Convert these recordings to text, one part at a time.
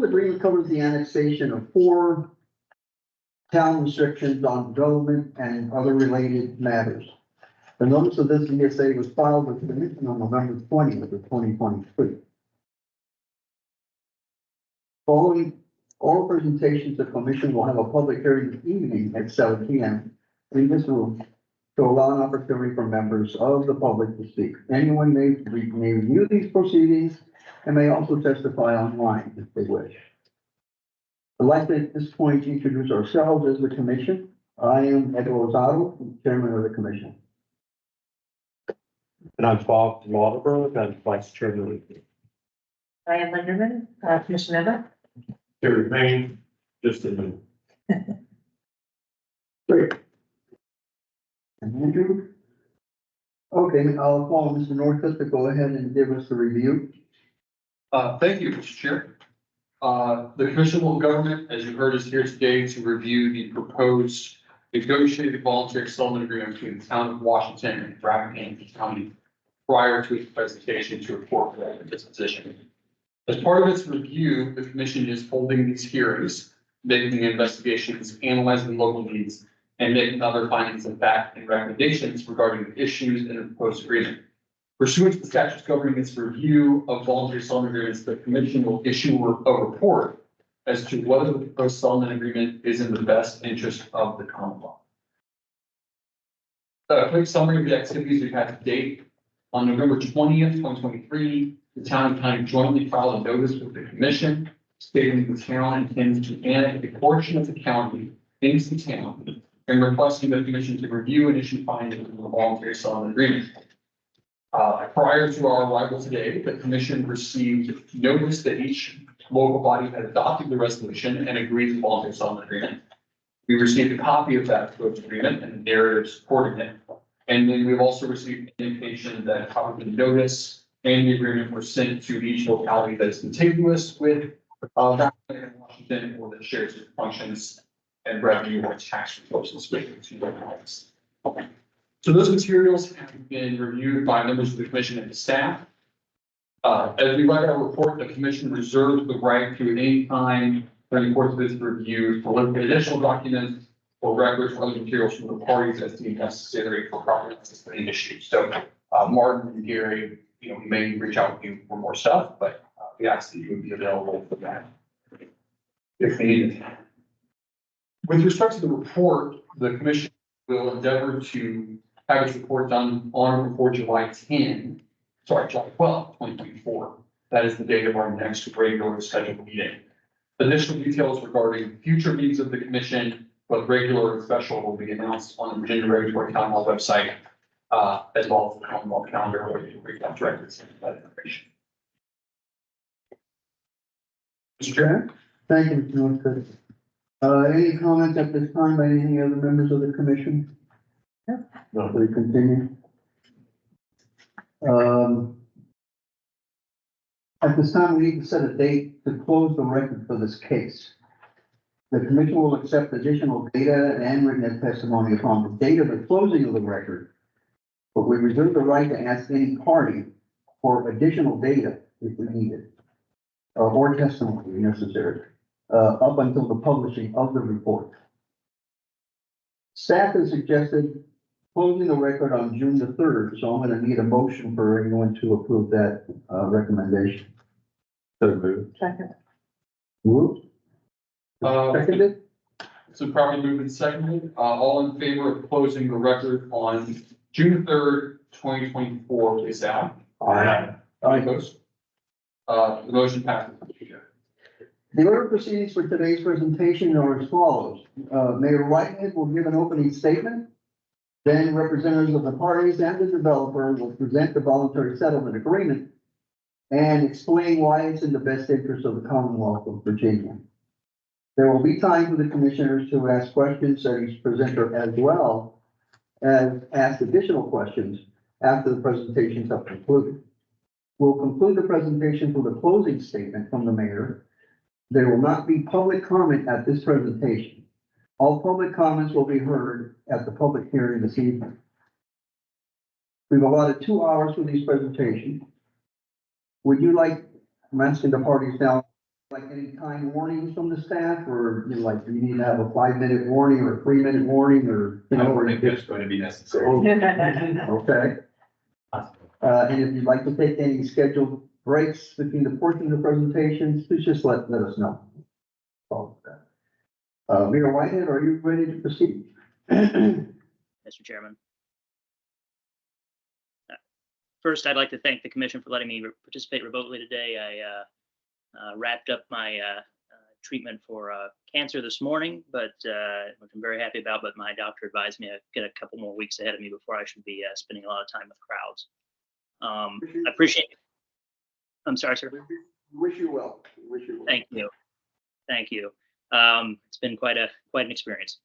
agreement covers the annexation of 4 town restrictions on development and other related matters. The notice of this DSA was filed with the commission on November 20th of 2023. Following oral presentations, the commission will have a public hearing this evening at 7 p.m. in this room to allow an opportunity for members of the public to speak. Anyone may review these proceedings and may also testify online if they wish. I'd like to at this point introduce ourselves as the commission. I am Ed Rosado, chairman of the commission. And I'm Bob Lauderberg, I'm vice chairman. I am Linderman, commission member. To remain just a minute. Great. And Andrew? Okay, I'll call Mr. Northcutt to go ahead and give us the review. Thank you, Mr. Chair. The Commission on Government, as you heard, is here today to review the proposed negotiated voluntary settlement agreement between the town of Washington and Rappahannock County prior to its presentation to report for disposition. As part of its review, the Commission is holding these hearings, making investigations, analyzing local needs, and making other findings of fact and recommendations regarding the issues in the proposed agreement. Pursuant to the statutes governing its review of voluntary settlement agreements, the Commission will issue a report as to whether the proposed settlement agreement is in the best interest of the Commonwealth. A quick summary of the activities we've had to date. On November 20th, 2023, the town and county jointly filed a notice with the Commission stating the town intends to annex a portion of the county into the town and requesting the Commission to review and issue findings of the voluntary settlement agreement. Prior to our arrival today, the Commission received notice that each local body had adopted the resolution and agreed to the voluntary settlement agreement. We received a copy of that proposed agreement and the narrative supporting it. And then we've also received an indication that probably the notice and the agreement were sent to each locality that is contiguous with Washington or that shares its functions and revenue or tax resources with the two localities. So those materials have been reviewed by members of the Commission and the staff. As we write our report, the Commission reserves the right to at any time during the course of this review to look at additional documents or records or other materials from the parties as deemed necessary for proper access to the issue. So Martin and Gary, we may reach out to you for more stuff, but we ask that you would be available for that if needed. With respect to the report, the Commission will endeavor to have its report done on or before July 12, 2024. That is the date of our next regular scheduled meeting. Additional details regarding future meetings of the Commission, both regular and special, will be announced on the Virginia Regulatory Town Hall website, as well as the Commonwealth calendar, where you can reach out directly to that information. Mr. Chair? Thank you, Mr. Northcutt. Any comments at this time by any other members of the commission? No. We continue. At this time, we need to set a date to close the record for this case. The commission will accept additional data and written testimony upon the date of the closing of the record, but we reserve the right to ask any party for additional data if we need it, or testimony if necessary, up until the publishing of the report. Staff has suggested closing the record on June the 3rd, so I'm going to need a motion for anyone to approve that recommendation. So moved. Second. Moved. Seconded. So probably moved and seconded. All in favor of closing the record on June 3rd, 2024, please say aye. Aye. Any opposed? The motion passes. The order of proceedings for today's presentation are as follows. Mayor Whitehead will give an opening statement. Then representatives of the parties and the developer will present the voluntary settlement agreement and explain why it's in the best interest of the Commonwealth of Virginia. There will be time for the commissioners to ask questions of each presenter, as well as ask additional questions after the presentations are concluded. We'll conclude the presentation with a closing statement from the mayor. There will not be public comment at this presentation. All public comments will be heard at the public hearing this evening. We've allotted 2 hours for these presentations. Would you like, I'm asking the parties now, like any time warnings from the staff, or you know, like you need to have a 5-minute warning or a 3-minute warning, or you I know, don't or think that's going to be necessary. Okay. And if you'd like to take any scheduled breaks between the portions of presentations, please just let us know. Mayor Whitehead, are you ready to proceed? Mr. Chairman. First, I'd like to thank the commission for letting me participate remotely today. I wrapped up my treatment for cancer this morning, but which I'm very happy about, but my doctor advised me I get a couple more weeks ahead of me before I should be spending a lot of time with crowds. I appreciate it. I'm sorry, sir. Wish you well. Wish you well. Thank you. Thank you. It's been quite an experience.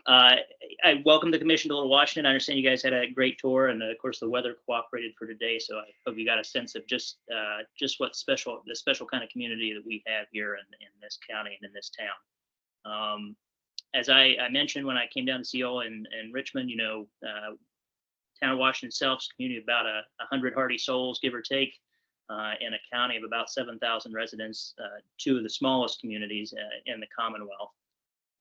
I welcome the commission to Little Washington. I understand you guys had a great tour, and of course the weather cooperated for today. So I hope you got a sense of just what the special kind of community that we have here in this county and in this town. As I mentioned when I came down to see y'all in Richmond, you know, town of Washington itself is a community of about 100 hardy souls, give or take, in a county of about 7,000 residents, two of the smallest communities in the Commonwealth.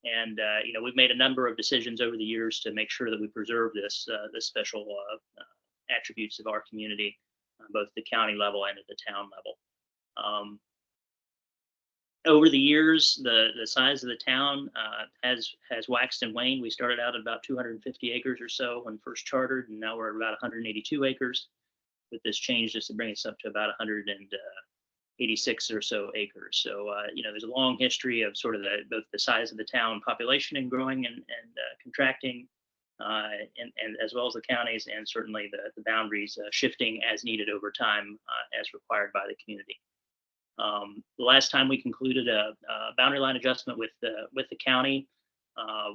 And you know, we've made a number of decisions over the years to make sure that we preserve this special attributes of our community, both the county level and at the town level. Over the years, the size of the town has waxed and waned. We started out at about 250 acres or so when first chartered, and now we're at about 182 acres. With this change, just to bring us up to about 186 or so acres. So, you know, there's a long history of sort of both the size of the town population and growing and contracting, and as well as the counties, and certainly the boundaries shifting as needed over time as required by the community. The last time we concluded a boundary line adjustment with the county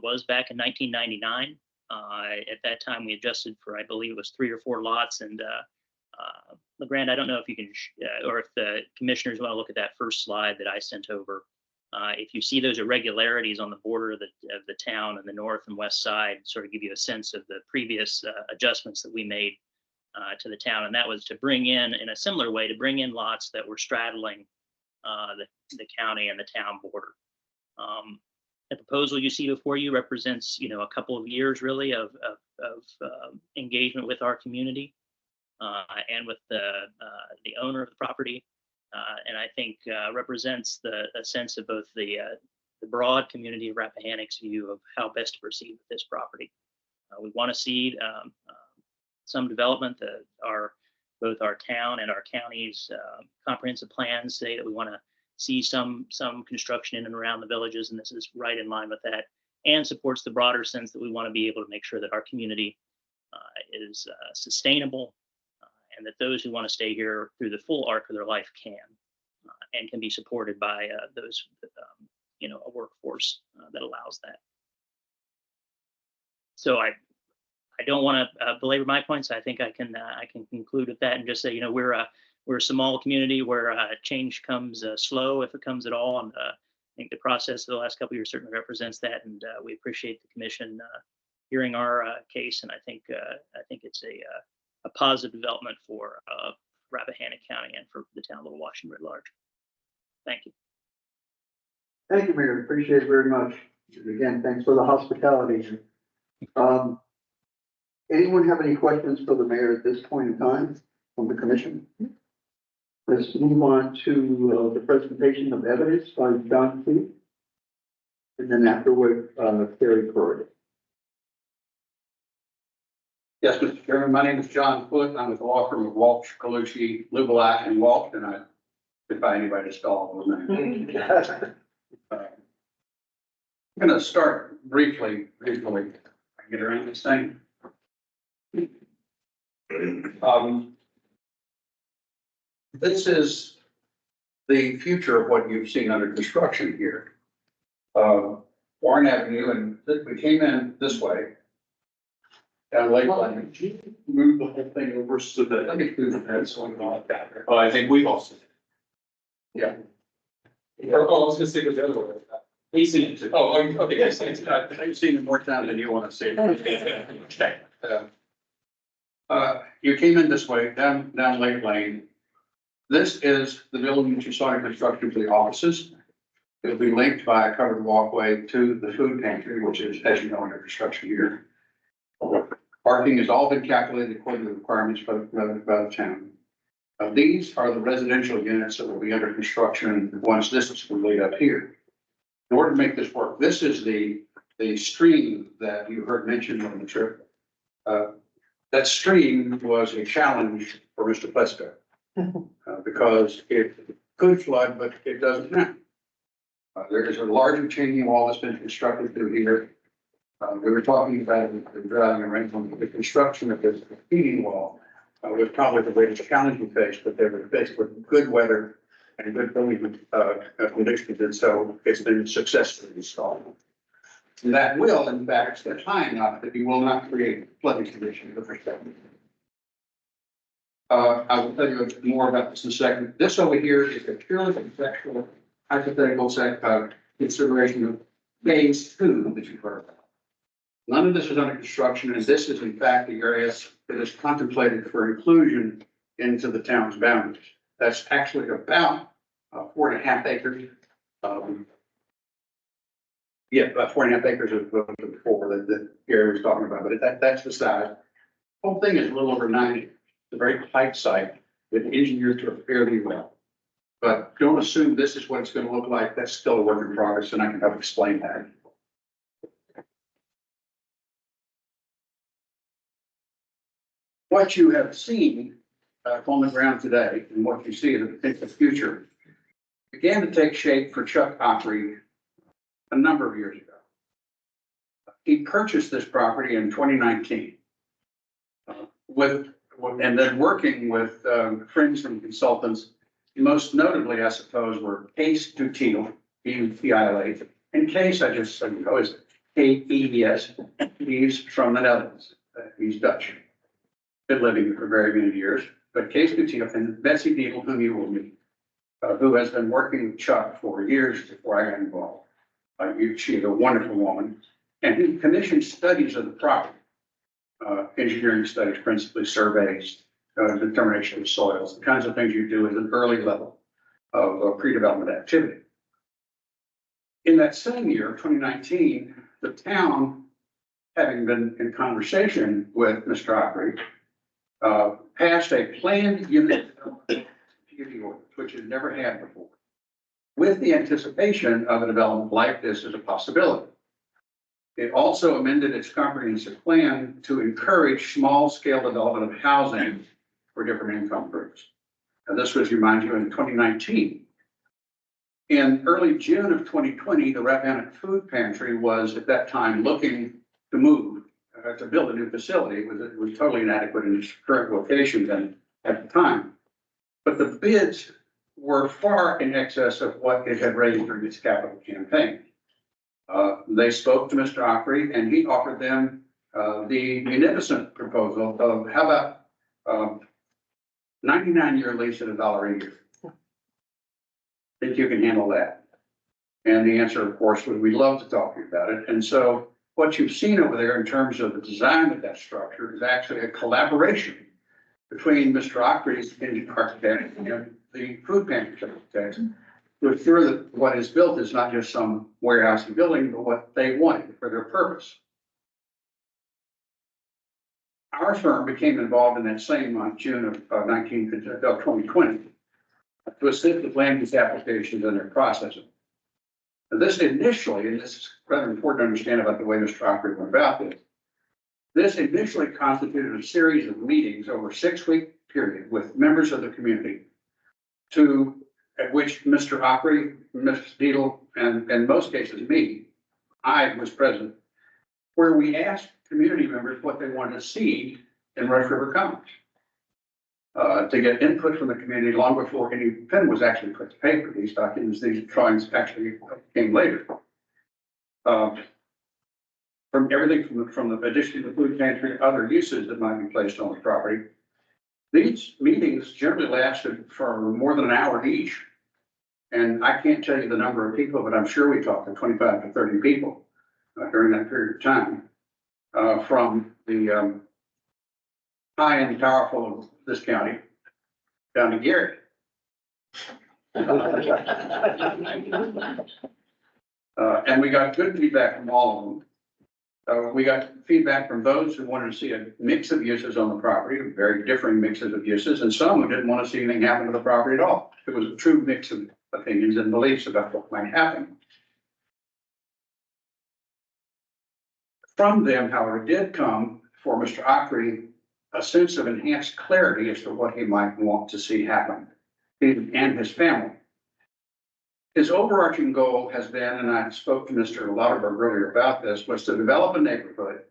was back in 1999. At that time, we adjusted for, I believe it was 3 or 4 lots, and LeGrand, I don't know if you can, or if the commissioners want to look at that first slide that I sent over. If you see those irregularities on the border of the town and the north and west side, sort of give you a sense of the previous adjustments that we made to the town. And that was to bring in a similar way, to bring in lots that were straddling the county and the town border. The proposal you see before you represents, you know, a couple of years really of engagement with our community. And with the owner of the property, and I think represents a sense of both the broad community of Rappahannock's view of how best to proceed with this property. We want to see some development that both our town and our county's comprehensive plans say that we want to see some construction in and around the villages, and this is right in line with that, and supports the broader sense that we want to be able to make sure that our community is sustainable, and that those who want to stay here through the full arc of their life can, and can be supported by those, you know, a workforce that allows that. So I don't want to belabor my points. I think I can conclude with that and just say, you know, we're a small community where change comes slow, if it comes at all. And I think the process of the last couple of years certainly represents that, and we appreciate the commission hearing our case. And I think it's a positive development for Rappahannock County and for the town of Little Washington at large. Thank you. Thank you, Mayor. Appreciate it very much. Again, thanks for the hospitality. Anyone have any questions for the mayor at this point in time from the commission? Let's move on to the presentation of evidence by John Fleet, and then afterward, Terry Corrigan. Yes, Mr. Chairman, my name is John Foote. I'm with the law firm of Walsh, Colucci, Lubelak, and Walsh, and I could buy anybody to spell those names. I'm going to start briefly. I can get around this thing. This is the future of what you've seen under construction here. Warren Avenue, and we came in this way. Down Lake Line, move the whole thing over so that, let me do that, so I'm not that. Oh, I think we've also. Yeah. Oh, I was gonna say it the other way. He's seen it too. Oh, okay, yes, I've seen it more times than you want to see it. Okay. You came in this way, down Lake Lane. This is the building that you saw in construction for the offices. It'll be linked by a covered walkway to the food pantry, which is, as you know, under construction here. Parking has all been calculated according to the requirements by the town. These are the residential units that will be under construction once this is complete up here. In order to make this work, this is the stream that you heard mentioned on the trip. That stream was a challenge for Mr. Plesko. Because it could flood, but it doesn't now. There is a large retaining wall that's been constructed through here. We were talking about the driving around the construction of this retaining wall. Was probably the greatest challenge we faced, but they were faced with good weather and good building conditions, and so it's been successfully installed. And that will, in fact, stay high enough that you will not create flooding conditions with respect. I will tell you more about this in a second. This over here is a purely conceptual, hypothetical consideration of phase 2 that you've heard about. None of this is under construction, and this is in fact the area that is contemplated for inclusion into the town's boundaries. That's actually about 4.5 acres. About 4.5 acres of the 4 that Gary was talking about, but that's the size. The whole thing is a little over 9 acres. It's a very tight site with engineered to it fairly well. But don't assume this is what it's going to look like. That's still a work in progress, and I can help explain that. What you have seen on the ground today and what you see in the future began to take shape for Chuck Opry a number of years ago. He purchased this property in 2019 and then working with friends and consultants, most notably, I suppose, were Case Dutiel, E-U-T-I-L-A, and Case, I just know is K-E-E-S. He's from the Netherlands. He's Dutch. Been living here for very many years. But Case Dutiel and Betsy Deagle, whom you will meet, who has been working with Chuck for years before I got involved. She's a wonderful woman, and he commissioned studies of the property. Engineering studies, principally surveys, determination of soils, the kinds of things you do at an early level of pre-development activity. In that same year, 2019, the town, having been in conversation with Mr. Opry, passed a planned unit development ordinance, which it never had before, with the anticipation of a development like this as a possibility. It also amended its comprehensive plan to encourage small-scale development of housing for different income groups. And this was, remind you, in 2019. In early June of 2020, the Rappahannock Food Pantry was at that time looking to move, to build a new facility. It was totally inadequate in its current location then at the time. But the bids were far in excess of what it had raised during its capital campaign. They spoke to Mr. Opry, and he offered them the munificent proposal of how about 99-year lease at $1 a year. Think you can handle that? And the answer, of course, was we'd love to talk to you about it. And so what you've seen over there in terms of the design of that structure is actually a collaboration between Mr. Opry's architect and the food pantry architect to ensure that what is built is not just some warehouse and building, but what they wanted for their purpose. Our firm became involved in that same month, June of 2020, to assist with land use applications and their processing. And this initially, and this is rather important to understand about the way Mr. Opry went about this, this initially constituted a series of meetings over a 6-week period with members of the community at which Mr. Opry, Ms. Deedle, and in most cases me, I was present, where we asked community members what they wanted to see in Rush River Commons. To get input from the community long before any pen was actually put to paper. These documents, these drawings actually came later. From everything from the addition to the food pantry, other uses that might be placed on the property. These meetings generally lasted for more than an hour each. And I can't tell you the number of people, but I'm sure we talked to 25 to 30 people during that period of time from the high and powerful of this county down to Gary. And we got good feedback from all of them. We got feedback from those who wanted to see a mix of uses on the property, very differing mixes of uses, and some who didn't want to see anything happen to the property at all. It was a true mix of opinions and beliefs about what might happen. From them, however, did come for Mr. Ockery a sense of enhanced clarity as to what he might want to see happen, he and his family. His overarching goal has been, and I spoke to Mr. Lauterberg earlier about this, was to develop a neighborhood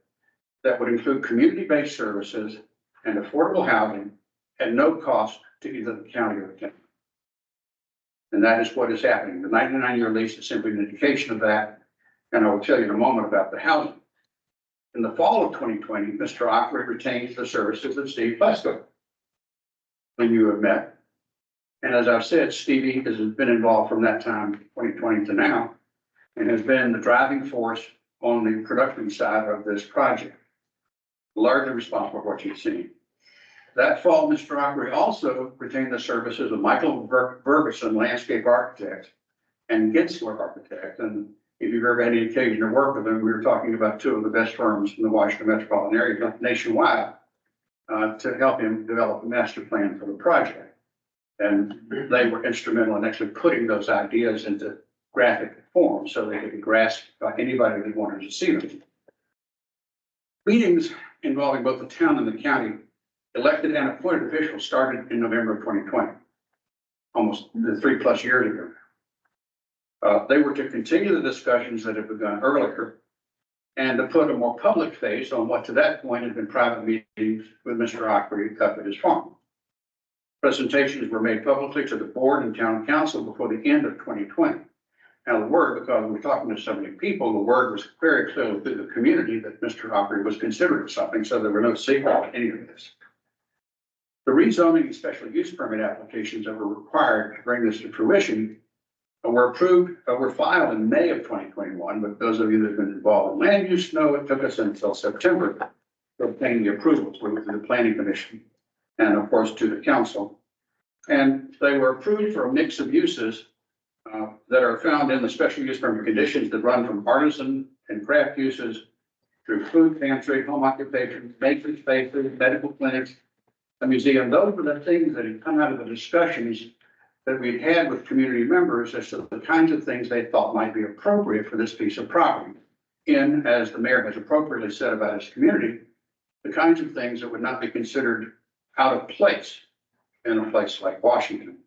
that would include community-based services and affordable housing at no cost to either the county or the county. And that is what is happening. The 99-year lease is simply an indication of that. And I will tell you in a moment about the housing. In the fall of 2020, Mr. Ockery retained the services of Steve Plesko, when you have met. And as I've said, Stevie has been involved from that time, 2020 to now, and has been the driving force on the production side of this project, largely responsible for what you've seen. That fall, Mr. Ockery also retained the services of Michael Ferguson, landscape architect, and Gensler architect. And if you've ever had any occasion to work with them, we were talking about two of the best firms in the Washington metropolitan area nationwide to help him develop a master plan for the project. And they were instrumental in actually putting those ideas into graphic form so they could be grasped by anybody that wanted to see them. Meetings involving both the town and the county, elected and appointed officials, started in November of 2020, almost 3+ years ago. They were to continue the discussions that had begun earlier and to put a more public face on what to that point had been private meetings with Mr. Ockery up at his farm. Presentations were made publicly to the board and town council before the end of 2020. Now the word, because we were talking to so many people, the word was very clearly through the community that Mr. Ockery was considering something, so there were no secret in any of this. The rezoning and special use permit applications that were required to bring this to fruition were filed in May of 2021, but those of you that have been involved in land use know it took us until September to obtain the approvals with the planning commission and of course to the council. And they were approved for a mix of uses that are found in the special use permit conditions that run from artisan and craft uses through food pantry, home occupation, bakery spaces, medical clinics, a museum. Those were the things that had come out of the discussions that we'd had with community members as to the kinds of things they thought might be appropriate for this piece of property. In, as the mayor has appropriately said about his community, the kinds of things that would not be considered out of place in a place like Washington.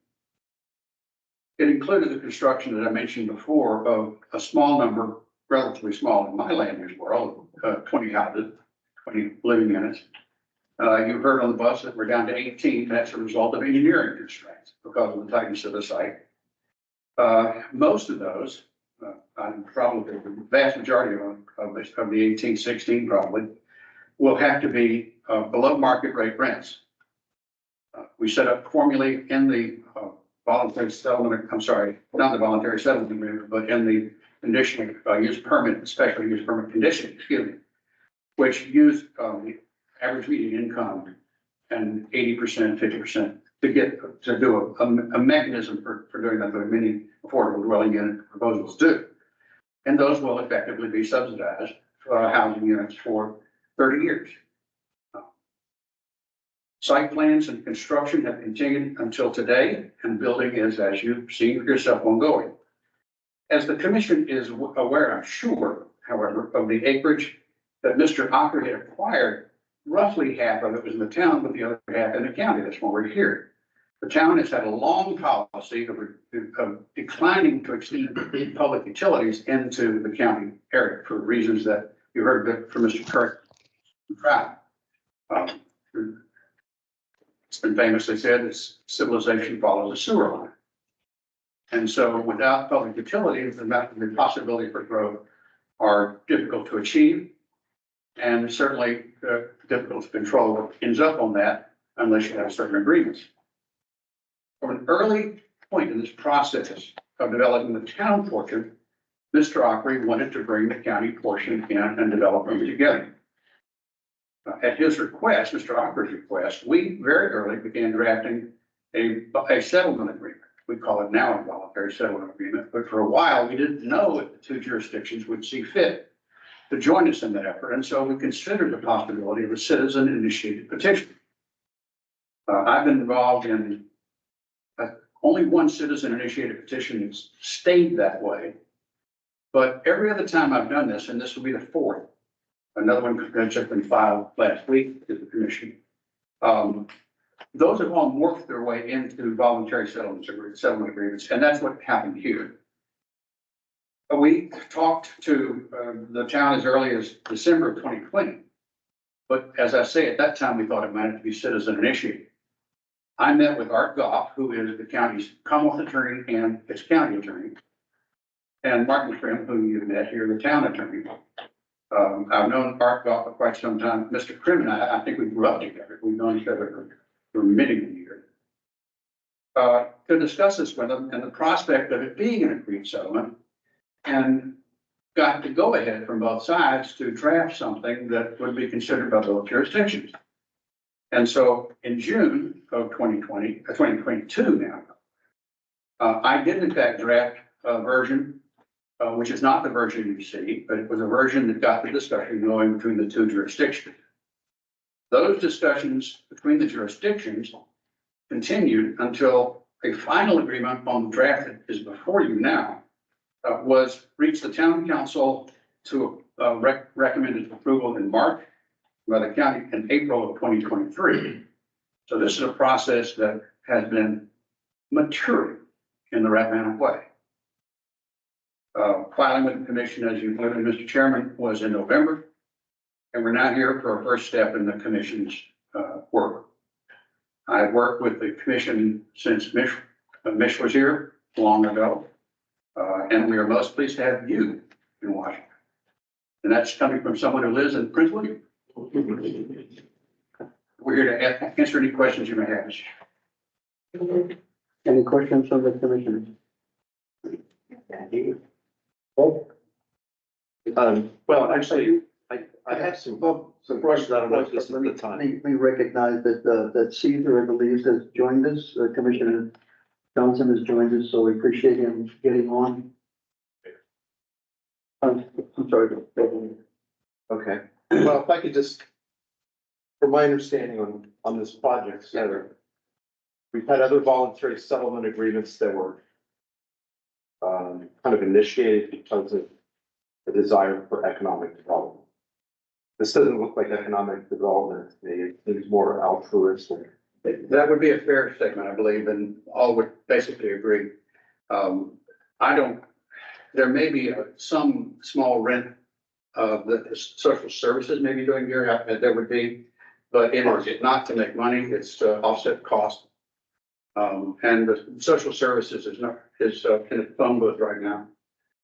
It included the construction that I mentioned before of a small number, relatively small in my land use world, 20 houses, 20 living units. You heard on the bus that we're down to 18. That's a result of engineering constraints because of the tightness of the site. Most of those, probably the vast majority of the 18, 16 probably, will have to be below market rate rents. We set up formulae in the voluntary settlement, I'm sorry, not the voluntary settlement agreement, but in the conditional use permit, special use permit condition, excuse me, which use the average median income and 80%, 50% to do a mechanism for doing that, but many affordable dwelling unit proposals do. And those will effectively be subsidized housing units for 30 years. Site plans and construction have continued until today, and building is, as you've seen for yourself, ongoing. As the commission is aware, I'm sure, however, of the acreage that Mr. Ockery had acquired, roughly half of it was in the town, but the other half in the county. That's why we're here. The town has had a long policy of declining to extend public utilities into the county area for reasons that you heard from Mr. Kirk. It's been famously said that civilization follows a sewer line. And so without public utilities, the possibility for growth are difficult to achieve and certainly difficult to control what ends up on that unless you have certain agreements. From an early point in this process of developing the town portion, Mr. Ockery wanted to bring the county portion in and develop them together. At his request, Mr. Ockery's request, we very early began drafting a settlement agreement. we call it now a voluntary settlement agreement, but for a while, we didn't know if the two jurisdictions would see fit to join us in that effort, and so we considered the possibility of a citizen-initiated petition. I've been involved in only one citizen-initiated petition has stayed that way, but every other time I've done this, and this will be the fourth, another one had just been filed last week to the commission. Those have all morphed their way into voluntary settlement agreements, and that's what happened here. We talked to the town as early as December of 2020, but as I say, at that time, we thought it might have to be citizen initiated. I met with Art Goff, who is the county's Commonwealth attorney and its county attorney, and Martin Krim, who you met here, the town attorney. I've known Art Goff for quite some time. Mr. Krim and I think we grew up together. We've known each other for many, many years. To discuss this with them and the prospect of it being an agreed settlement, and got to go ahead from both sides to draft something that would be considered by both jurisdictions. And so in June of 2022 now, I did in fact draft a version, which is not the version you see, but it was a version that got the discussion going between the two jurisdictions. Those discussions between the jurisdictions continued until a final agreement on the draft that is before you now was reached the town council to recommended approval in March by the county in April of 2023. So this is a process that has been maturing in the Rappahannock way. Filing with the commission, as you noted, Mr. Chairman, was in November, and we're now here for our first step in the commission's work. I've worked with the commission since Mish was here long ago, and we are most pleased to have you in Washington. And that's coming from someone who lives in Prince William. We're here to answer any questions you may have. Any questions from the commissioners? Well, actually, I have some questions. I don't know if this is the time. Let me recognize that Caesar, I believe, has joined us. Commissioner Johnson has joined us, so we appreciate him getting on. I'm sorry. Okay, well, if I could just, from my understanding on this project, Senator, we've had other voluntary settlement agreements that were kind of initiated because of the desire for economic development. This doesn't look like economic development to me. It seems more altruistic. That would be a fair statement, I believe, and all would basically agree. There may be some small rent that the social services may be doing here, there would be, but it is not to make money, it's to offset cost. And the social services is in a phone booth right now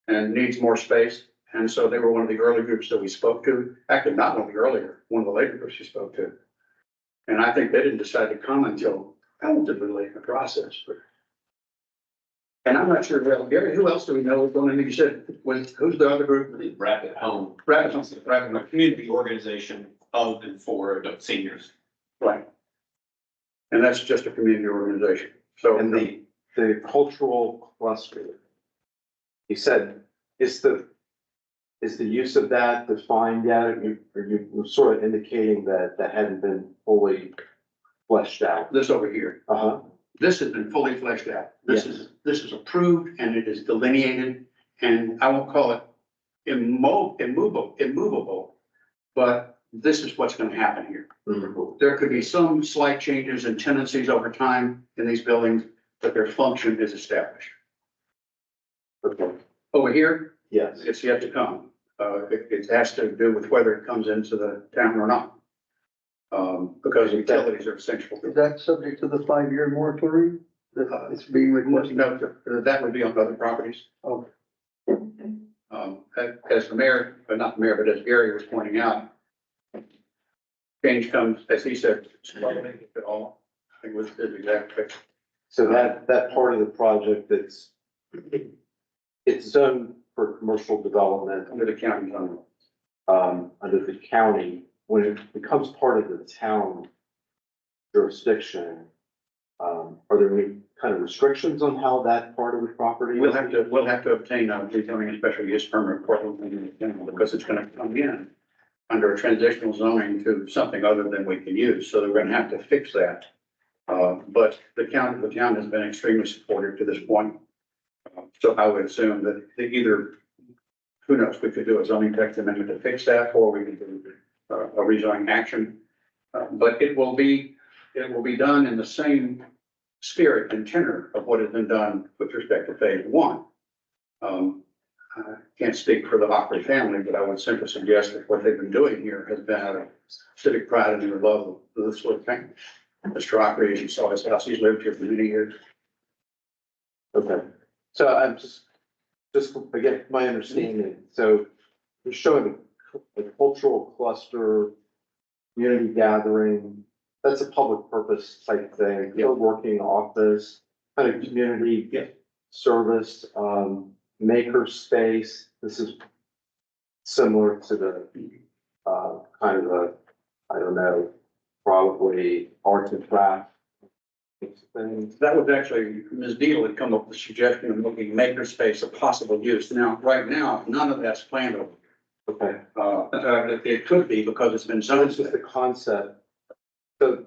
and needs more space. And so they were one of the early groups that we spoke to, actually not one of the earlier, one of the later groups we spoke to. And I think they didn't decide to come until relatively late in the process. And I'm not sure, well, Gary, who else do we know is going in? You said, who's the other group? The Rappahannock, Rappahannock. a community organization of and for adult seniors. Right. And that's just a community organization. So. And the cultural cluster, you said, is the use of that defined yet? Or you were sort of indicating that that hadn't been fully fleshed out? This over here. This has been fully fleshed out. This is approved and it is delineated, and I won't call it immovable, but this is what's going to happen here. Mm-hmm. There could be some slight changes and tendencies over time in these buildings, but their function is established. Okay. Over here, Yes. it's yet to come. It has to do with whether it comes into the town or not. Because utilities are essential. Is that subject to the 5-year moratorium that it's being requested? No, that would be on other properties. Oh. As the mayor, but not the mayor, but as Gary was pointing out, change comes, as he said, slowly, if at all. I think was his exact picture. So that part of the project it's zoned for commercial development Under the county zone. under the county. When it becomes part of the town jurisdiction, are there any kind of restrictions on how that part of the property? We'll have to obtain a rezoning and special use permit for it, because it's gonna come in under a transitional zoning to something other than we can use, so we're gonna have to fix that. But the town has been extremely supportive to this point. So I would assume that either, who knows, we could do a zoning text amendment to fix that, or we could do a rezoning action. But it will be done in the same spirit and tenor of what has been done with respect to phase one. I can't speak for the Hockley family, but I would simply suggest that what they've been doing here has been out of civic pride and their love of this sort of thing. Mr. Hockley, as you saw his house, he's lived here for many years. Okay, so I'm just again, my understanding, so you're showing a cultural cluster, community gathering, that's a public purpose type thing, working office, kind of community service, maker space. This is similar to the, kind of a, I don't know, probably art and craft thing. That was actually, Ms. Deal had come up with the suggestion of making makerspace a possible use. Now, right now, none of that's planned over. Okay, It could be because it's been so zoned. it's just the concept. So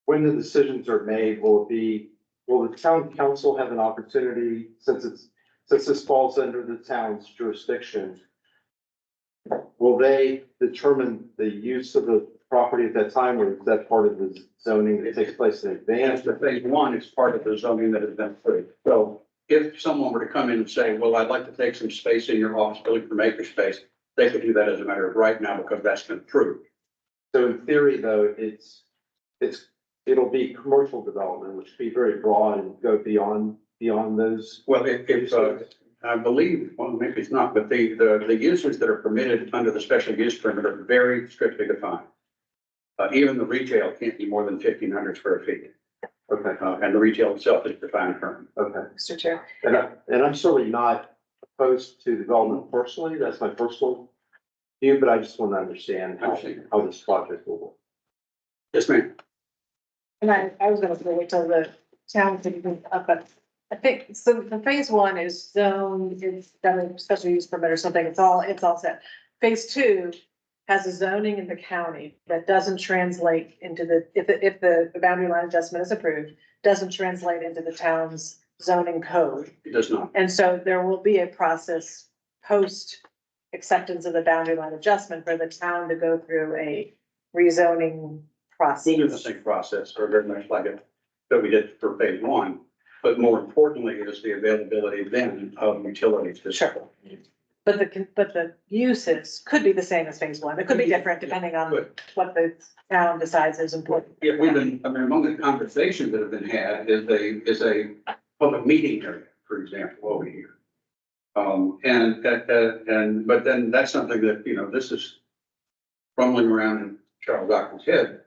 when the decisions are made, will the town council have an opportunity, since this falls under the town's jurisdiction? Will they determine the use of the property at that time, or is that part of the zoning that takes place in advance? The phase one is part of the zoning that has been approved. So if someone were to come in and say, well, I'd like to take some space in your office building for makerspace, they could do that as a matter of right now because that's been approved. So in theory, though, it'll be commercial development, which would be very broad and go beyond those. Well, I believe, well, maybe it's not, but the uses that are permitted under the special use permit are very strictly defined. Even the retail can't be more than 1,500 square feet. Okay, And the retail itself is defined currently. okay. Mr. Chair. And I'm certainly not opposed to development personally. That's my personal view, but I just want to understand how this project will work. Yes, ma'am. And I was gonna wait till the town can up, but I think, so the phase one is zoned, it's done a special use permit or something, it's all set. Phase two has a zoning in the county that doesn't translate into if the boundary line adjustment is approved, doesn't translate into the town's zoning code. It does not. And so there will be a process post acceptance of the boundary line adjustment for the town to go through a rezoning process. We'll do the same process, or very much like it that we did for phase one. But more importantly, is the availability then of utilities to Sure. But the uses could be the same as phase one. It could be different depending on Good. what the town decides is important. Yeah, among the conversations that have been had is a public meeting area, for example, over here. But then that's something that, this is rumbling around in Charles Ockham's head.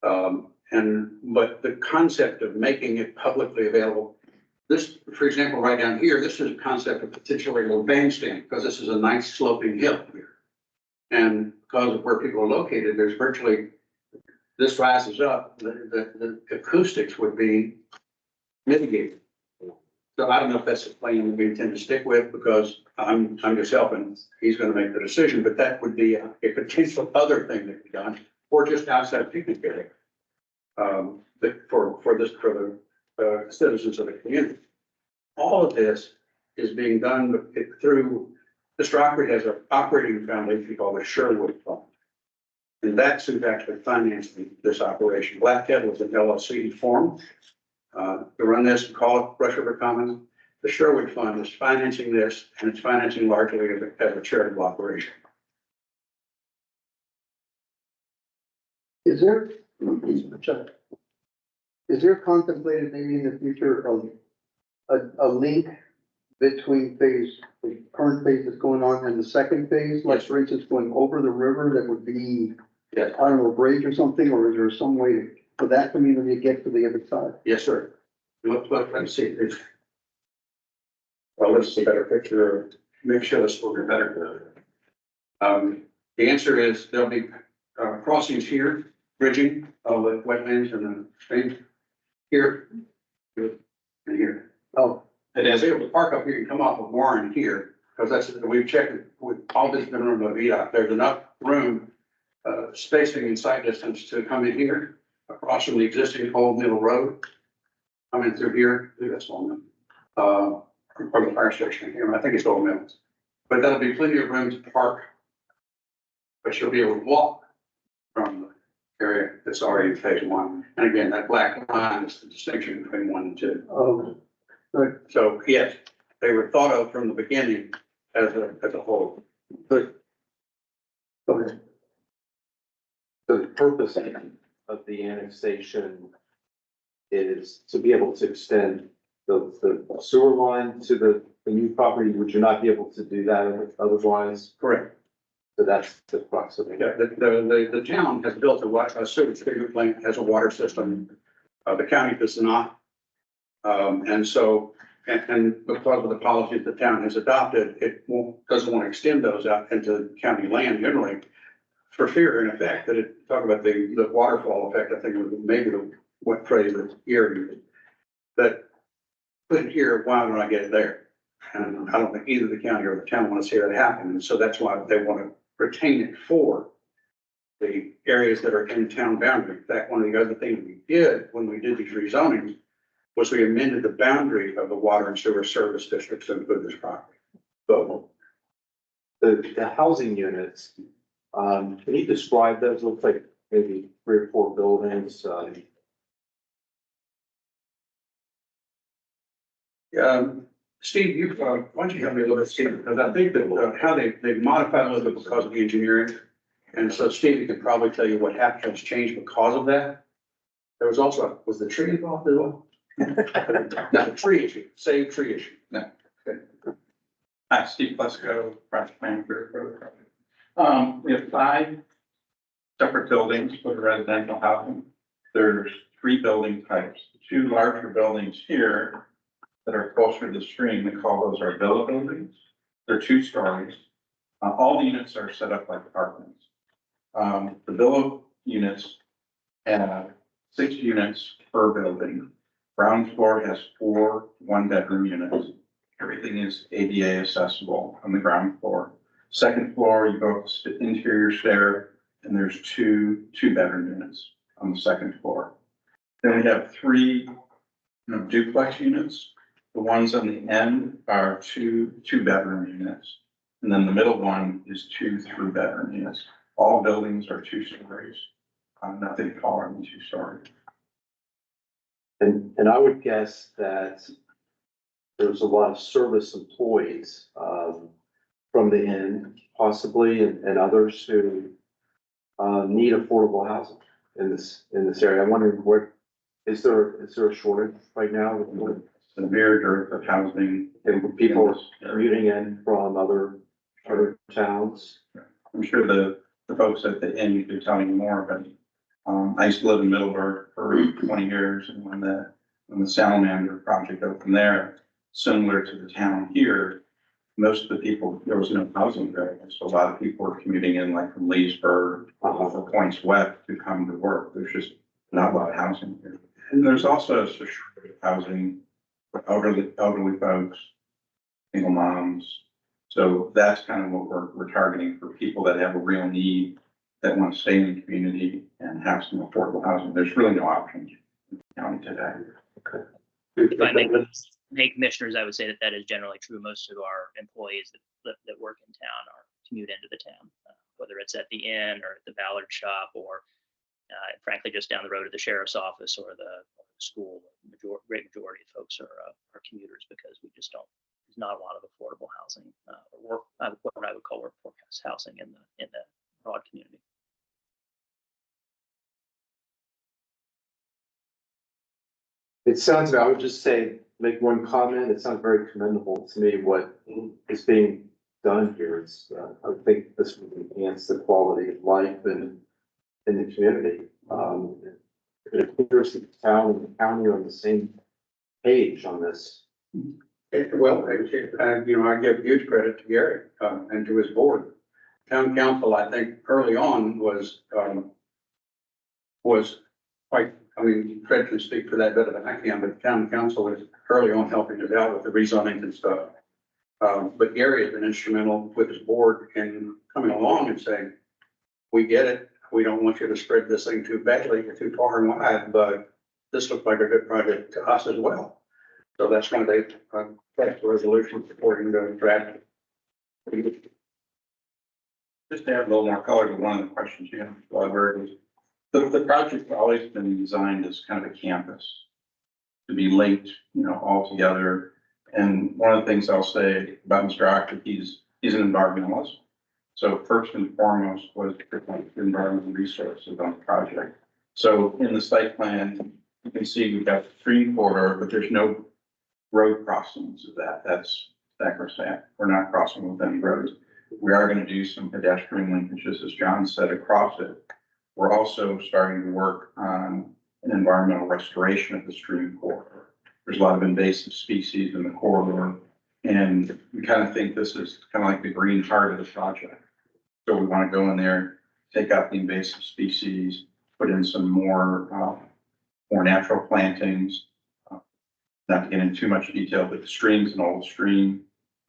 But the concept of making it publicly available, this, for example, right down here, this is a concept of potentially a little bandstand, because this is a nice sloping hill here. And because of where people are located, there's virtually, this rises up, the acoustics would be mitigated. So I don't know if that's a plan we intend to stick with, because I'm just helping, he's gonna make the decision, but that would be a potential other thing that could be done, or just outside of picnic area. But for the citizens of the community. All of this is being done through, Mr. Ockery has an operating foundation called the Sherwood Fund. And that's who's actually financing this operation. Blackhead was an LLC formed to run this and call it Rush River Commons. The Sherwood Fund is financing this, and it's financing largely as a charitable operation. Is there contemplated maybe in the future of a link between the current phase that's going on and the second phase? Like, for instance, going over the river that would be, Yes. I don't know, a bridge or something, or is there some way for that community to get to the other side? Yes, sir. Let's see. Well, this is a better picture. Make sure this will be better. The answer is there'll be crossings here, bridging of the wetlands and the stream here. And as able to park up here and come off of Warren here, because we've checked it with all this been room of VDOT, there's enough room, spacing and sight distance to come in here across from the existing Old Middle Road. Coming through here, I think that's Old Mill, from the fire station here, I think it's Old Mill. But that'll be plenty of room to park. But you'll be able to walk from the area that's already in phase one. And again, that black line is the distinction between 1 and 2. Oh, good. So yes, they were thought of from the beginning as a whole. Good. Okay. The purpose of the annexation is to be able to extend the sewer line to the new property. Would you not be able to do that otherwise? Correct. So that's the crux of it. Yeah, the town has built a sewage treatment plant, has a water system. The county does not. And so, and because of the policies the town has adopted, doesn't want to extend those out into county land generally for fear, in effect, that it, talk about the waterfall effect, I think it was maybe what phrase that Gary used. That put it here, why don't I get it there? And I don't think either the county or the town want to see that happen. And so that's why they want to retain it for the areas that are in town boundary. In fact, one of the other things we did when we did these rezonings was we amended the boundary of the water and sewer service districts to include this property. So The housing units, can you describe those? Looks like maybe 3 or 4 buildings. Steve, why don't you help me a little bit, Steve, because I think that how they've modified a little bit because of the engineering. And so Steve, you can probably tell you what happened, has changed because of that. There was also, was the tree involved as well? No, tree issue, save tree issue. No. Okay. Hi, Steve Plesko, project manager for the project. We have 5 separate buildings for the residential housing. There's 3 building types. 2 larger buildings here that are closer to the stream, we call those our villa buildings. They're 2 stories. All the units are set up like apartments. The villa units have 6 units per building. Ground floor has 4 1-bedroom units. Everything is ADA accessible on the ground floor. Second floor, you go up the interior stair, and there's 2 2-bedroom units on the second floor. Then we have 3 duplex units. The ones on the end are 2 2-bedroom units. And then the middle one is 2 3-bedroom units. All buildings are 2 stories, nothing taller than 2 stories. And I would guess that there's a lot of service employees from the inn possibly and others who need affordable housing in this area. I'm wondering is there a shortage right now with Severe dearth of housing. and people commuting in from other towns? I'm sure the folks at the inn could tell you more, but I used to live in Middleburg for 20 years, and when the Salamander project opened there, similar to the town here, most of the people, there was no housing there, so a lot of people were commuting in like from Leesburg or Points West to come to work. There's just not a lot of housing here. And there's also a shortage of housing for elderly folks, single moms. So that's kind of what we're targeting for people that have a real need, that want to stay in the community and have some affordable housing. There's really no options in the county today. If I may, commissioners, I would say that is generally true. Most of our employees that work in town are commute into the town, whether it's at the inn or at the Ballard shop or frankly, just down the road to the sheriff's office or the school. Great majority of folks are commuters because there's not a lot of affordable housing or what I would call workforce housing in the broad community. It sounds, I would just say, make one comment. It sounds very commendable to me what is being done here. It's, I think this would enhance the quality of life in the community. It appears that the town and the county are on the same page on this. Well, I give huge credit to Gary and to his board. Town council, I think, early on was quite I mean, Fred can speak for that better than I can, but the town council is early on helping us out with the rezoning and stuff. But Gary has been instrumental with his board in coming along and saying, we get it. We don't want you to spread this thing too badly or too far and wide, but this looks like a good project to us as well. So that's why they passed the resolution supporting the draft. Just to add a little more color to one of the questions you have, library, the project's always been designed as kind of a campus to be linked, all together. And one of the things I'll say about Mr. Ocker, he's an environmentalist. So first and foremost was to protect the environmental resources on the project. So in the site plan, you can see we've got the stream corridor, but there's no road crossings of that. That's sacrosanct. We're not crossing with any roads. We are going to do some pedestrian linkages, as John said, across it. We're also starting to work on an environmental restoration of the stream corridor. There's a lot of invasive species in the corridor, and we kind of think this is kind of like the green heart of the project. So we want to go in there, take out the invasive species, put in some more natural plantings. Not to get into too much detail, but the stream's an old stream.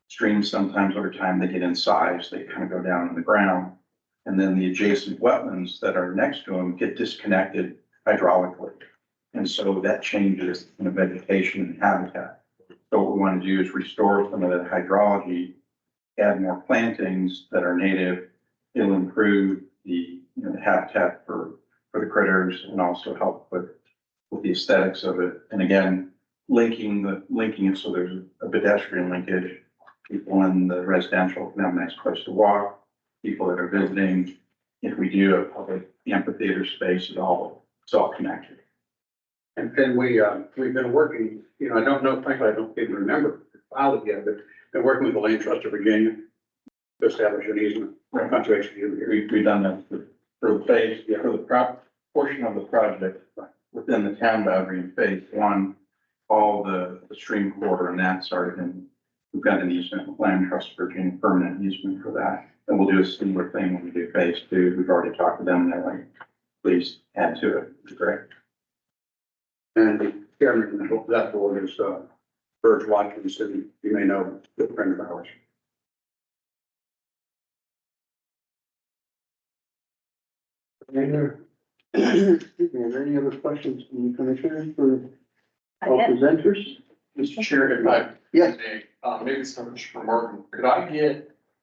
Streams sometimes over time, they get in size, they kind of go down in the ground. And then the adjacent wetlands that are next to them get disconnected hydraulically. And so that changes the vegetation and habitat. So what we want to do is restore some of that hydrology, add more plantings that are native. It'll improve the, the habitat for the critters and also help with the aesthetics of it. And again, linking it so there's a pedestrian linkage. People in the residential can have a nice place to walk. People that are visiting, if we do a public amphitheater space, it's all connected. And we've been working, I don't know, frankly, I don't even remember the file again, but been working with the Land Trust of Virginia to establish an easement, conservation easement. We've done that for the phase, for the portion of the project within the town boundary in phase one, all the stream corridor and that's already been, we've got an easement, Land Trust of Virginia, permanent easement for that. And we'll do a similar thing when we do phase two. We've already talked to them. They're like, please add to it. It's great. And the chairman of that board is Burge Watkins, and you may know, a good friend of ours. Are there any other questions from the commissioners for all presenters? Mr. Chair, if I Yes. may, maybe it's not for Martin,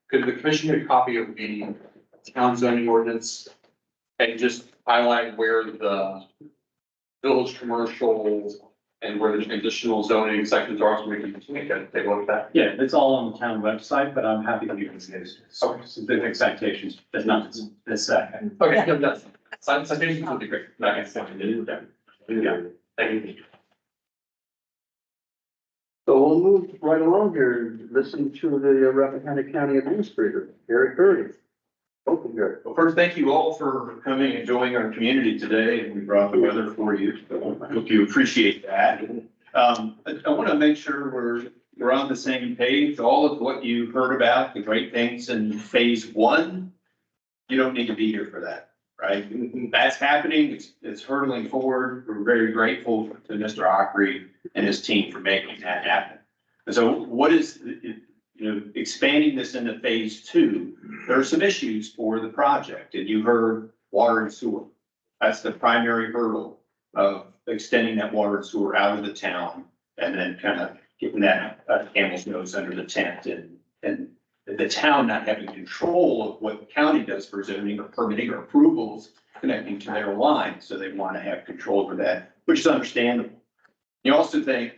could the commission get a copy of the town zoning ordinance and just highlight where the village commercial and where the transitional zoning sections are, so we can take a look at that? Yeah, it's all on the town website, but I'm happy to give you some specific citations, but not this second. Okay, no, that's, citations would be great. Okay, yeah, thank you. So we'll move right along here, listen to the Rappahannock County Administrator, Gary Curry. Welcome, Gary. Well, first, thank you all for coming and enjoying our community today, and we brought the weather for you, so I hope you appreciate that. I want to make sure we're on the same page. All of what you heard about, the great things in phase one, you don't need to be here for that, right? That's happening, it's hurtling forward. We're very grateful to Mr. Ockery and his team for making that happen. And so what is, expanding this into phase two, there are some issues for the project, and you heard water and sewer. That's the primary hurdle of extending that water and sewer out of the town and then kind of getting that camel's nose under the tent and the town not having control of what the county does for zoning or permitting or approvals connecting to their line. So they want to have control over that, which is understandable. You also think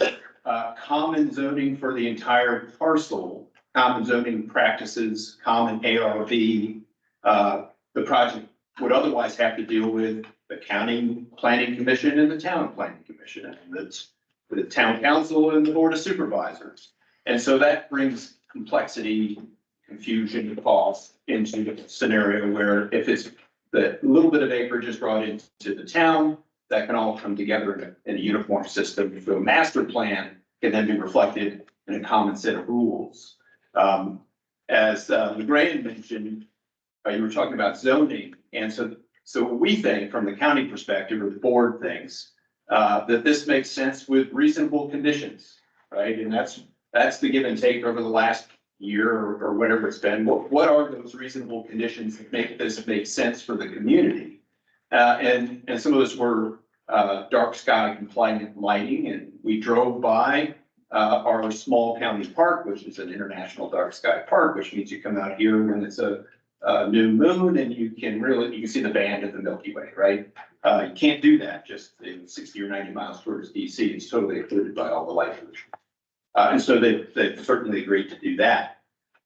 common zoning for the entire parcel, common zoning practices, common ARV, the project would otherwise have to deal with the county planning commission and the town planning commission, and that's the town council and the board of supervisors. And so that brings complexity, confusion, cost into the scenario where if it's the little bit of acreage is brought into the town, that can all come together in a uniform system. So a master plan can then be reflected in a common set of rules. As LeGrand mentioned, you were talking about zoning. And so what we think from the county perspective, or the board thinks, that this makes sense with reasonable conditions, right? And that's the give and take over the last year or whatever it's been. What are those reasonable conditions that make this make sense for the community? And some of those were dark sky compliant lighting, and we drove by our small county park, which is an international dark sky park, which means you come out here when it's a new moon and you can see the band of the Milky Way, right? You can't do that just in 60 or 90 miles towards DC. It's totally occluded by all the light pollution. And so they've certainly agreed to do that.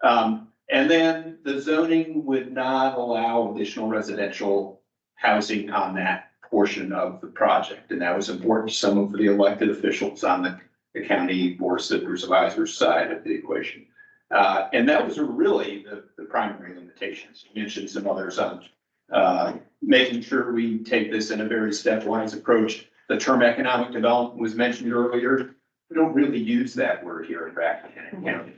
And then the zoning would not allow additional residential housing on that portion of the project. And that was important to some of the elected officials on the county board of supervisors side of the equation. And that was really the primary limitations. You mentioned some others on making sure we take this in a very stepwise approach. The term economic development was mentioned earlier. We don't really use that word here in Rappahannock County.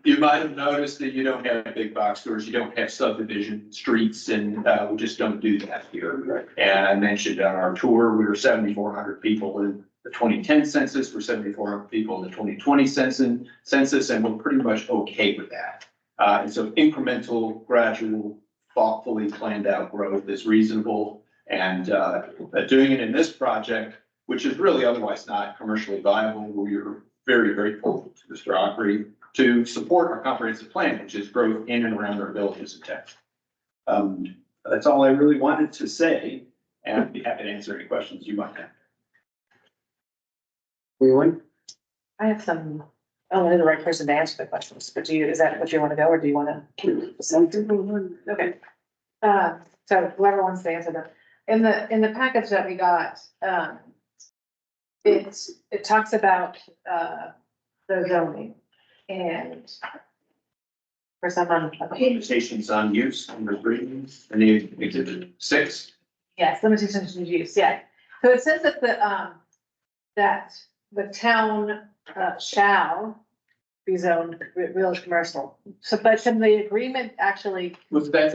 You might have noticed that you don't have big box stores, you don't have subdivision streets, and we just don't do that here. And I mentioned on our tour, we were 7,400 people in the 2010 census, we're 7,400 people in the 2020 census, and we're pretty much okay with that. And so incremental, gradual, thoughtfully planned out growth is reasonable. And doing it in this project, which is really otherwise not commercially viable, we are very grateful to Mr. Ockery to support our comprehensive plan, which is growth in and around our villages and towns. That's all I really wanted to say, and I'd be happy to answer any questions you might have. Anyone? I have some, I don't know the right person to answer the questions, but is that what you want to go, or do you want to? Okay. So whoever wants to answer them. In the package that we got, it talks about, the zoning and for someone. Limitations on use, number 3, and the exhibit 6. Yes, limitations of use, yeah. So it says that that the town, shall be zoned village commercial. So, but can the agreement actually? That's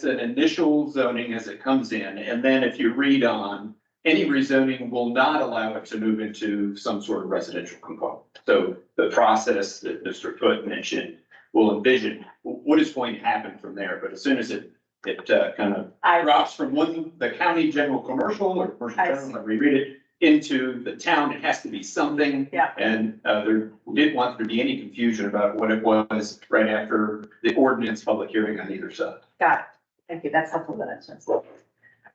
an initial zoning as it comes in, and then if you read on, any rezoning will not allow it to move into some sort of residential component. So the process that Mr. Foote mentioned will envision what is going to happen from there. But as soon as it kind of drops from the county general commercial or commercial general, like we read it, into the town, it has to be something. Yeah. And there didn't want there to be any confusion about what it was right after the ordinance public hearing on either side. Got it. Thank you. That's helpful.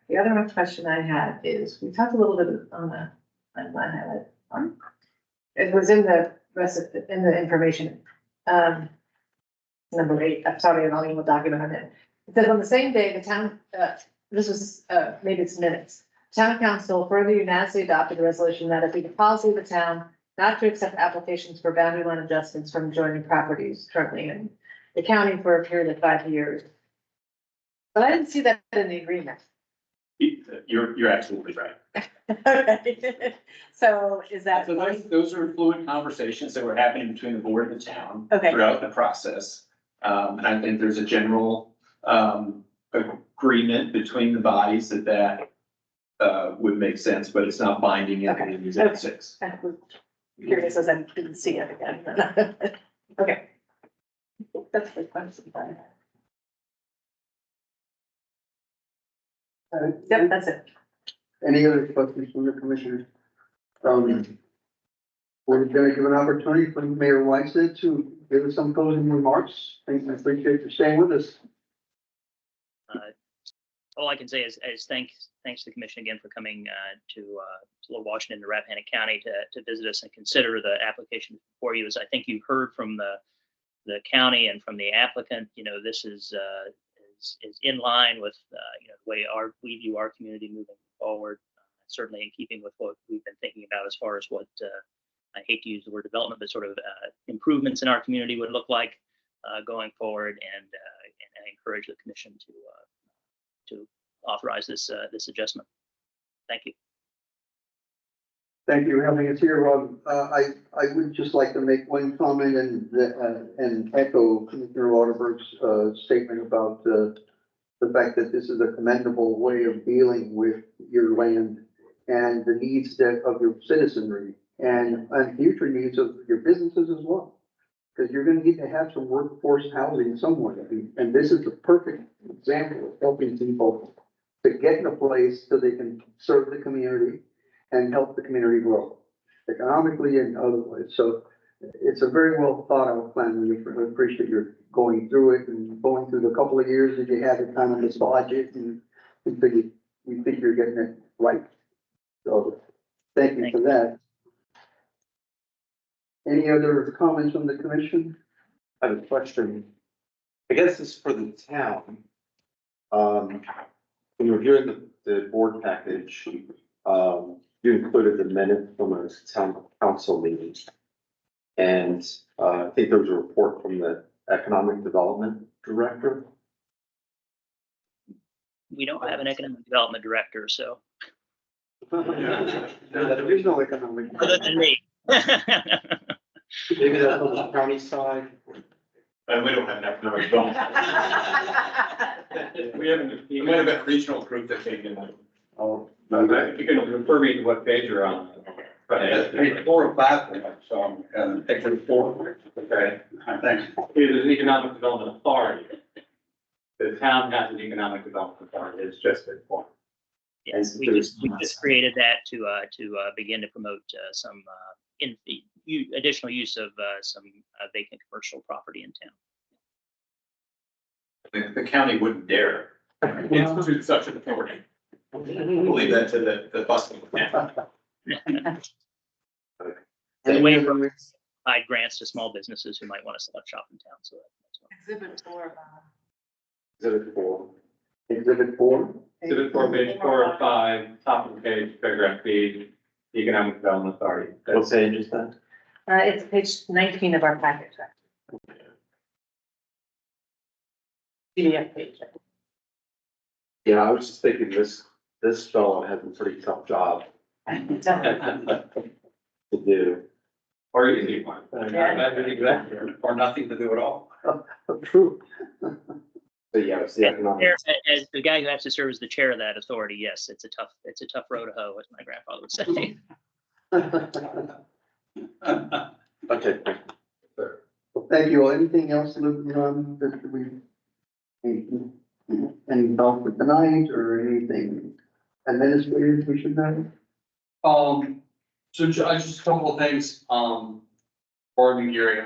The other one question I had is, we talked a little bit on it was in the rest of, in the information. Number 8, I'm sorry, I don't even know what document I'm in. It says on the same day, the town, this was, maybe it's minutes. Town council further unanimously adopted a resolution that it be the policy of the town not to accept applications for boundary line adjustments from adjoining properties currently in the county for a period of 5 years. But I didn't see that in the agreement. You're absolutely right. Okay. So is that? So those are fluid conversations that were happening between the board and the town Okay. throughout the process. And I think there's a general agreement between the bodies that would make sense, but it's not binding in Okay. the Exhibit 6. I was curious as I didn't see it again. Okay. That's the question. Yep, that's it. Any other questions from the commissioners? We're gonna give an opportunity for Mayor Whiteside to give us some closing remarks. Thank you, appreciate you staying with us. All I can say is thanks to the commission again for coming to Little Washington, to Rappahannock County to visit us and consider the application before you. As I think you've heard from the county and from the applicant, this is in line with the way we view our community moving forward. Certainly in keeping with what we've been thinking about as far as what I hate to use the word development, but sort of improvements in our community would look like going forward. And I encourage the commission to authorize this adjustment. Thank you. Thank you for having us here, Rob. I would just like to make one comment and echo Commissioner Lauterberg's statement about the the fact that this is a commendable way of dealing with your land and the needs of your citizenry and future needs of your businesses as well. Because you're gonna need to have some workforce housing somewhere, and this is the perfect example of helping people to get in a place so they can serve the community and help the community grow economically and otherwise. So it's a very well thought out plan. We appreciate your going through it and going through the couple of years that you had to kind of massage it, and we think you're getting it right. So thank you for that. Any other comments from the commission? I have a question. I guess this is for the town. When you were reviewing the board package, you included the minute from a town council meeting. And I think there was a report from the economic development director. We don't have an economic development director, so There is no economic. other than me. Maybe that's on the county side. And we don't have enough numbers. We haven't, you might have been a regional group that came in. Oh, If you can refer me to what page you're on. Page 4 or 5, so, page 4. Okay. Thanks. It is an economic development authority. The town has an economic development authority, it's just a form. Yes, we just created that to begin to promote some additional use of some vacant commercial property in town. The county wouldn't dare institute such an authority. We'll leave that to the busting town. As a way to provide grants to small businesses who might want to set up shop in town, so that's one. Exhibit 4. Exhibit 4. Exhibit 4. Exhibit 4, page 4 or 5, top of the page, paragraph B, economic development authority. What page is that? It's page 19 of our package. PDF page. Yeah, I was just thinking this fellow has a pretty tough job to do. Or easy one. Or nothing to do at all. True. So yeah, it's the economic. As the guy who has to serve as the chair of that authority, yes, it's a tough row to hoe, as my grandfather would say. Okay. Well, thank you all. Anything else, Luke, that any thoughts for tonight or anything administrative we should know? So just a couple of things, Barton and Gary,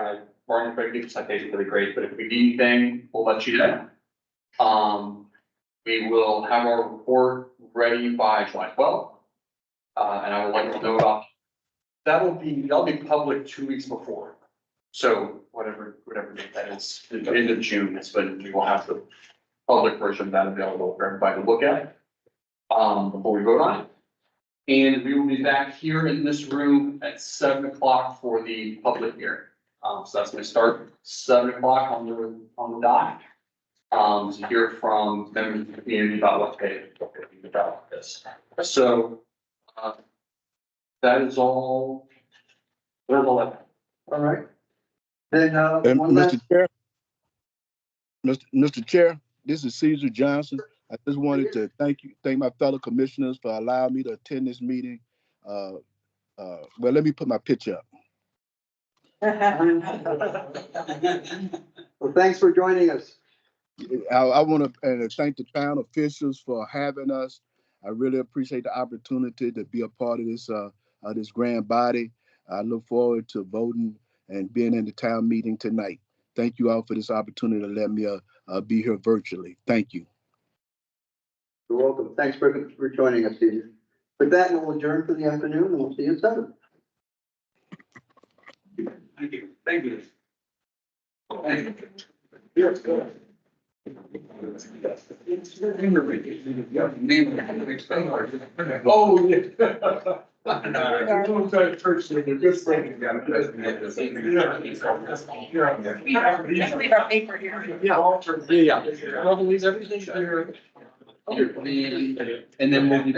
Barton, if I give the citation, really great, but if we need anything, we'll let you know. We will have our report ready by July 12th. And I will let you know about, that'll be public 2 weeks before. So whatever date that is, the end of June is when we will have the public version of that available for everybody to look at. Before we vote on it. And we will be back here in this room at 7 o'clock for the public hearing. So that's gonna start 7 o'clock on the dot. To hear from members of the community about what they think about this. So, that is all. That's all I have. All right. Then, And one last, Mr. Chair, Mr. Chair, this is Caesar Johnson. I just wanted to thank my fellow commissioners for allowing me to attend this meeting. Well, let me put my picture up. well, thanks for joining us. I want to thank the town officials for having us. I really appreciate the opportunity to be a part of this grand body. I look forward to voting and being in the town meeting tonight. Thank you all for this opportunity to let me be here virtually. Thank you. You're welcome. Thanks for joining us, Steve. With that, we'll adjourn for the afternoon and we'll see you at 7. Thank you. Thank you. Oh, yeah. I'm trying to church, they're good friends. Leave our paper here. Yeah. Well, leave everything here. And then we'll be